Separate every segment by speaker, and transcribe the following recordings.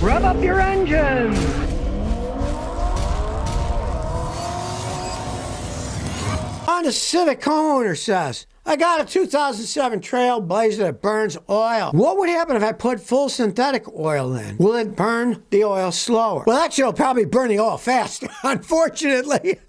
Speaker 1: Rev up your engines!
Speaker 2: Honda Civic homeowner says, I got a 2007 Trailblazer that burns oil. What would happen if I put full synthetic oil in? Will it burn the oil slower? Well, actually, it'll probably burn the oil faster, unfortunately,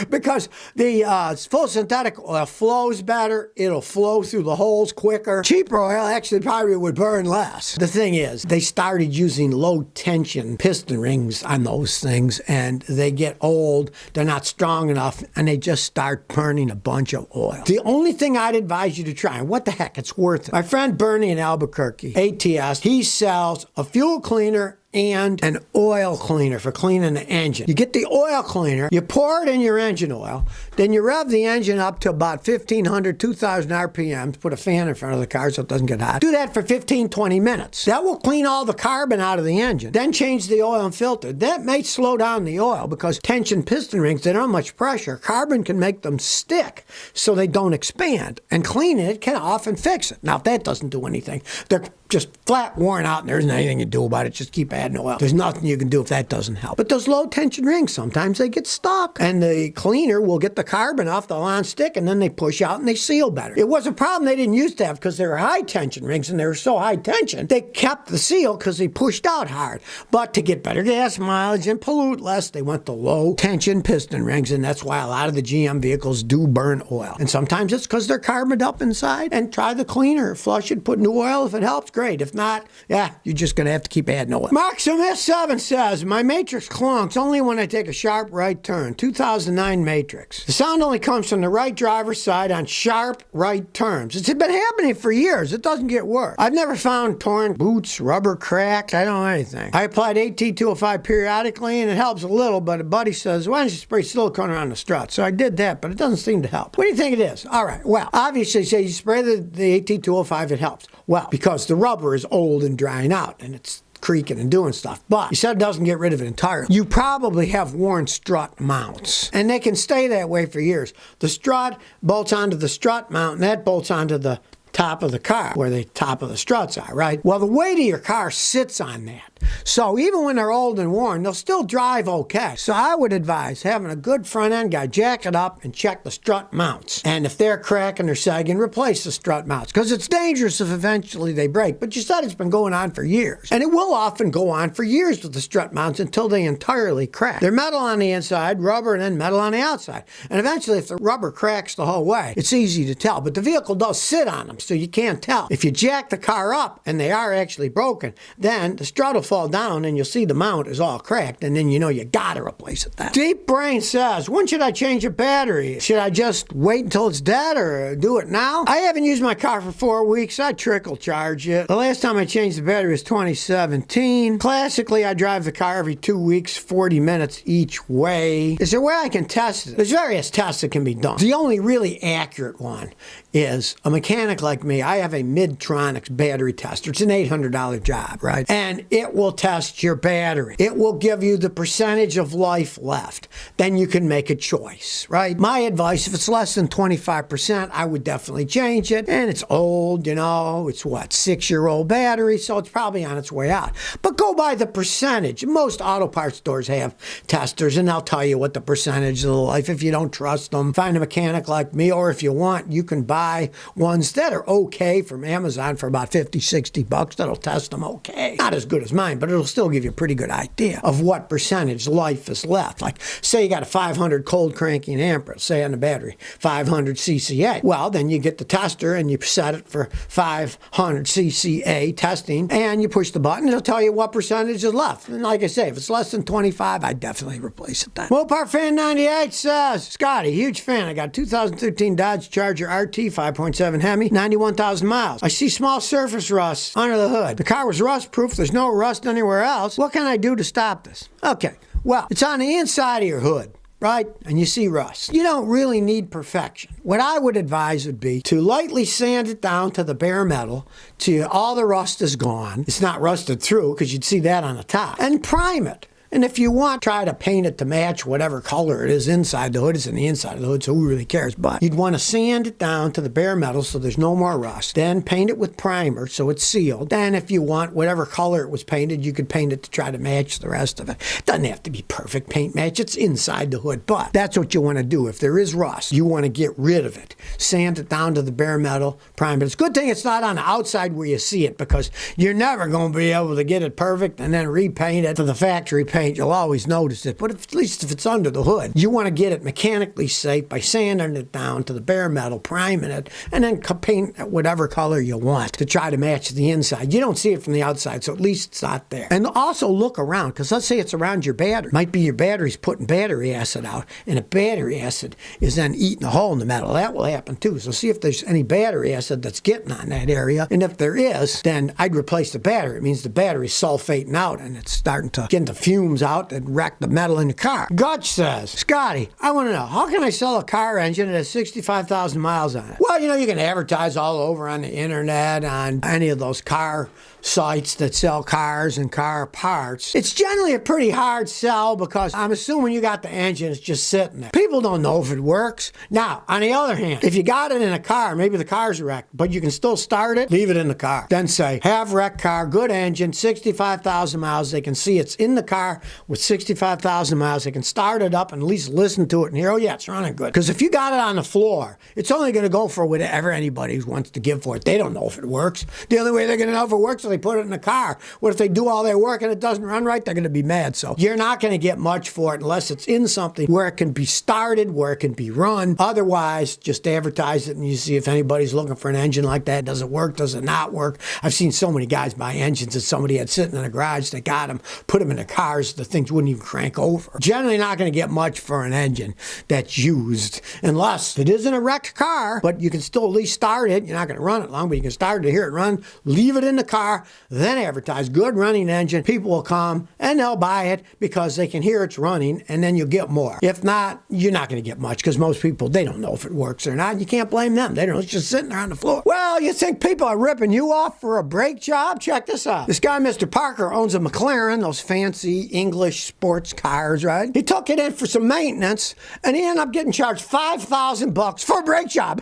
Speaker 2: because the full synthetic oil flows better. It'll flow through the holes quicker. Cheaper oil actually probably would burn less. The thing is, they started using low-tension piston rings on those things, and they get old, they're not strong enough, and they just start burning a bunch of oil. The only thing I'd advise you to try, and what the heck, it's worth it. My friend Bernie in Albuquerque, ATS, he sells a fuel cleaner and an oil cleaner for cleaning the engine. You get the oil cleaner, you pour it in your engine oil, then you rev the engine up to about 1,500, 2,000 RPMs, put a fan in front of the car so it doesn't get hot. Do that for 15, 20 minutes. That will clean all the carbon out of the engine. Then change the oil and filter. That may slow down the oil because tension piston rings, they don't have much pressure. Carbon can make them stick so they don't expand. And cleaning it can often fix it. Now, if that doesn't do anything, they're just flat worn out and there isn't anything you do about it. Just keep adding oil. There's nothing you can do if that doesn't help. But those low tension rings, sometimes they get stuck. And the cleaner will get the carbon off the non-stick and then they push out and they seal better. It was a problem they didn't used to have because they were high tension rings and they were so high tension, they kept the seal because they pushed out hard. But to get better gas mileage and pollute less, they went to low tension piston rings, and that's why a lot of the GM vehicles do burn oil. And sometimes it's because they're carboned up inside. And try the cleaner. Flush it, put new oil if it helps. Great. If not, yeah, you're just going to have to keep adding oil. Mark Smith 7 says, my Matrix clunks only when I take a sharp right turn. 2009 Matrix. The sound only comes from the right driver's side on sharp right turns. It's been happening for years. It doesn't get worse. I've never found torn boots, rubber cracked. I don't know anything. I applied AT205 periodically and it helps a little, but a buddy says, why don't you spray silicone around the strut? So I did that, but it doesn't seem to help. What do you think it is? All right, well, obviously, say you spray the AT205, it helps. Well, because the rubber is old and drying out and it's creaking and doing stuff. But you said it doesn't get rid of it entirely. You probably have worn strut mounts and they can stay that way for years. The strut bolts onto the strut mount and that bolts onto the top of the car where the top of the struts are, right? Well, the weight of your car sits on that. So even when they're old and worn, they'll still drive okay. So I would advise having a good front end guy jack it up and check the strut mounts. And if they're cracking or sagging, replace the strut mounts because it's dangerous if eventually they break. But you said it's been going on for years. And it will often go on for years with the strut mounts until they entirely crack. They're metal on the inside, rubber, and then metal on the outside. And eventually if the rubber cracks the whole way, it's easy to tell. But the vehicle does sit on them, so you can't tell. If you jack the car up and they are actually broken, then the strut will fall down and you'll see the mount is all cracked, and then you know you gotta replace it then. Deep Brain says, when should I change a battery? Should I just wait until it's dead or do it now? I haven't used my car for 4 weeks. I trickle charge it. The last time I changed the battery was 2017. Classically, I drive the car every 2 weeks, 40 minutes each way. Is there a way I can test it? There's various tests that can be done. The only really accurate one is a mechanic like me. I have a Midtronics battery tester. It's an $800 job, right? And it will test your battery. It will give you the percentage of life left. Then you can make a choice, right? My advice, if it's less than 25%, I would definitely change it. And it's old, you know, it's what, 6-year-old battery, so it's probably on its way out. But go by the percentage. Most auto parts stores have testers, and they'll tell you what the percentage of the life. If you don't trust them, find a mechanic like me, or if you want, you can buy ones that are okay from Amazon for about 50, 60 bucks. That'll test them okay. Not as good as mine, but it'll still give you a pretty good idea of what percentage life is left. Like, say you got a 500 cold cranking ampere, say on the battery, 500 CCA. Well, then you get the tester and you set it for 500 CCA testing, and you push the button, it'll tell you what percentage is left. And like I say, if it's less than 25, I'd definitely replace it then. Mopar Fan 98 says, Scotty, huge fan. I got a 2013 Dodge Charger RT 5.7 Hemi, 91,000 miles. I see small surface rust under the hood. The car was rust proof. There's no rust anywhere else. What can I do to stop this? Okay, well, it's on the inside of your hood, right? And you see rust. You don't really need perfection. What I would advise would be to lightly sand it down to the bare metal till all the rust is gone. It's not rusted through because you'd see that on the top. And prime it. And if you want, try to paint it to match whatever color it is inside the hood. It's in the inside of the hood, so who really cares? But you'd want to sand it down to the bare metal so there's no more rust. Then paint it with primer so it's sealed. Then if you want whatever color it was painted, you could paint it to try to match the rest of it. It doesn't have to be perfect paint match. It's inside the hood. But that's what you want to do. If there is rust, you want to get rid of it. Sand it down to the bare metal, primer it. It's a good thing it's not on the outside where you see it, because you're never going to be able to get it perfect and then repaint it to the factory paint. You'll always notice it. But at least if it's under the hood, you want to get it mechanically safe by sanding it down to the bare metal, priming it, and then paint whatever color you want to try to match the inside. You don't see it from the outside, so at least it's not there. And also look around, because let's say it's around your battery. Might be your battery's putting battery acid out, and if battery acid is then eating a hole in the metal, that will happen too. So see if there's any battery acid that's getting on that area, and if there is, then I'd replace the battery. It means the battery's sulfating out, and it's starting to get the fumes out that wreck the metal in the car. Gutch says, Scotty, I want to know, how can I sell a car engine that has 65,000 miles on it? Well, you can advertise all over on the internet, on any of those car sites that sell cars and car parts. It's generally a pretty hard sell, because I'm assuming you got the engine, it's just sitting there. People don't know if it works. Now, on the other hand, if you got it in a car, maybe the car's wrecked, but you can still start it, leave it in the car. Then say, have wrecked car, good engine, 65,000 miles. They can see it's in the car with 65,000 miles. They can start it up and at least listen to it and hear, oh yeah, it's running good. Because if you got it on the floor, it's only going to go for whatever anybody wants to give for it. They don't know if it works. The only way they're going to know if it works is they put it in the car. What if they do all their work and it doesn't run right? They're going to be mad. So you're not going to get much for it unless it's in something where it can be started, where it can be run. Otherwise, just advertise it and you see if anybody's looking for an engine like that. Does it work? Does it not work? I've seen so many guys buy engines that somebody had sitting in a garage. They got them, put them in the cars. The things wouldn't even crank over. Generally not going to get much for an engine that's used, unless it isn't a wrecked car, but you can still at least start it. You're not going to run it long, but you can start it to hear it run, leave it in the car, then advertise, good running engine. People will come and they'll buy it because they can hear it's running, and then you'll get more. If not, you're not going to get much, because most people, they don't know if it works or not. You can't blame them. They don't know. It's just sitting there on the floor. Well, you think people are ripping you off for a brake job? Check this out. This guy, Mr. Parker, owns a McLaren, those fancy English sports cars, right? He took it in for some maintenance, and he ended up getting charged $5,000 for a brake job.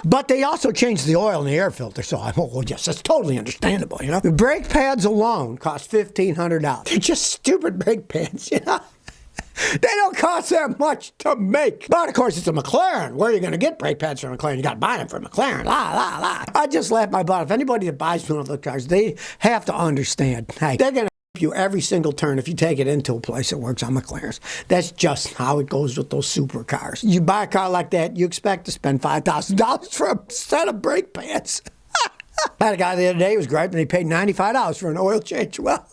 Speaker 2: But they also changed the oil in the air filter, so well, yes, that's totally understandable, The brake pads alone cost $1,500. They're just stupid brake pads, They don't cost that much to make. But of course, it's a McLaren. Where are you going to get brake pads from McLaren? You got to buy them from McLaren. I just laugh my butt. If anybody that buys one of those cars, they have to understand. Hey, they're going to you every single turn if you take it into a place that works on McLarens. That's just how it goes with those supercars. You buy a car like that, you expect to spend $5,000 for a set of brake pads. I had a guy the other day who was griping, he paid $95 for an oil change. Well,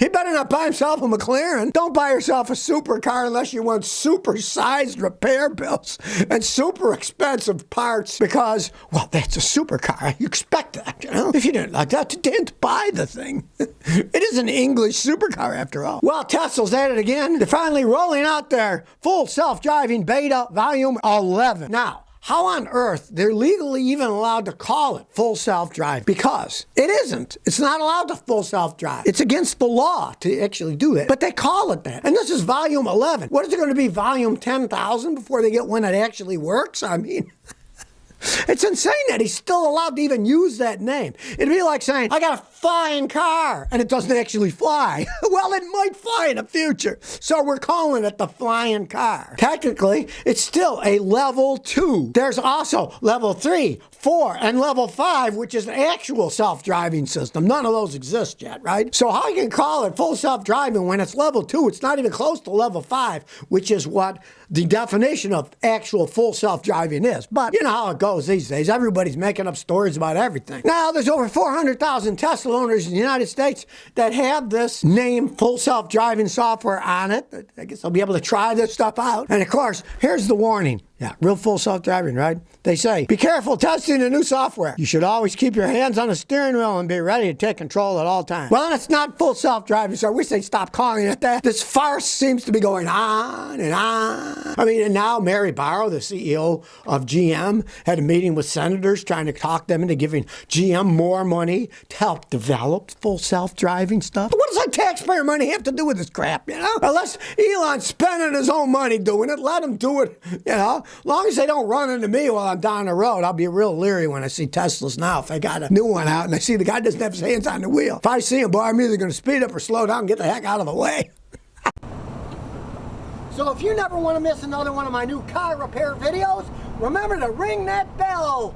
Speaker 2: he better not buy himself a McLaren. Don't buy yourself a supercar unless you want super-sized repair bills and super expensive parts, because, well, that's a supercar. You expect that, If you didn't like that, you didn't buy the thing. It is an English supercar after all. Well, Tesla's at it again. They're finally rolling out their full self-driving beta volume 11. Now, how on earth they're legally even allowed to call it full self-drive? Because it isn't. It's not allowed to full self-drive. It's against the law to actually do that. But they call it that. And this is volume 11. What is it going to be, volume 10,000 before they get one that actually works? I mean, it's insane that he's still allowed to even use that name. It'd be like saying, I got a flying car, and it doesn't actually fly. Well, it might fly in the future, so we're calling it the flying car. Technically, it's still a level 2. There's also level 3, 4, and level 5, which is an actual self-driving system. None of those exist yet, right? So how you can call it full self-driving when it's level 2? It's not even close to level 5, which is what the definition of actual full self-driving is. But you know how it goes these days. Everybody's making up stories about everything. Now, there's over 400,000 Tesla owners in the United States that have this name, full self-driving software, on it. I guess they'll be able to try this stuff out. And of course, here's the warning. Yeah, real full self-driving, right? They say, be careful testing the new software. You should always keep your hands on the steering wheel and be ready to take control at all times. Well, it's not full self-driving, so I wish they'd stop calling it that. This farce seems to be going on and on. I mean, and now Mary Barra, the CEO of GM, had a meeting with senators trying to talk them into giving GM more money to help develop full self-driving stuff. What does that taxpayer money have to do with this crap, you know? Unless Elon's spending his own money doing it, let him do it, you know? As long as they don't run into me while I'm down the road, I'll be real leery when I see Teslas now. If I got a new one out and I see the guy doesn't have his hands on the wheel. If I see him, boy, I'm either going to speed up or slow down and get the heck out of the way. So if you never want to miss another one of my new car repair videos, remember to ring that bell.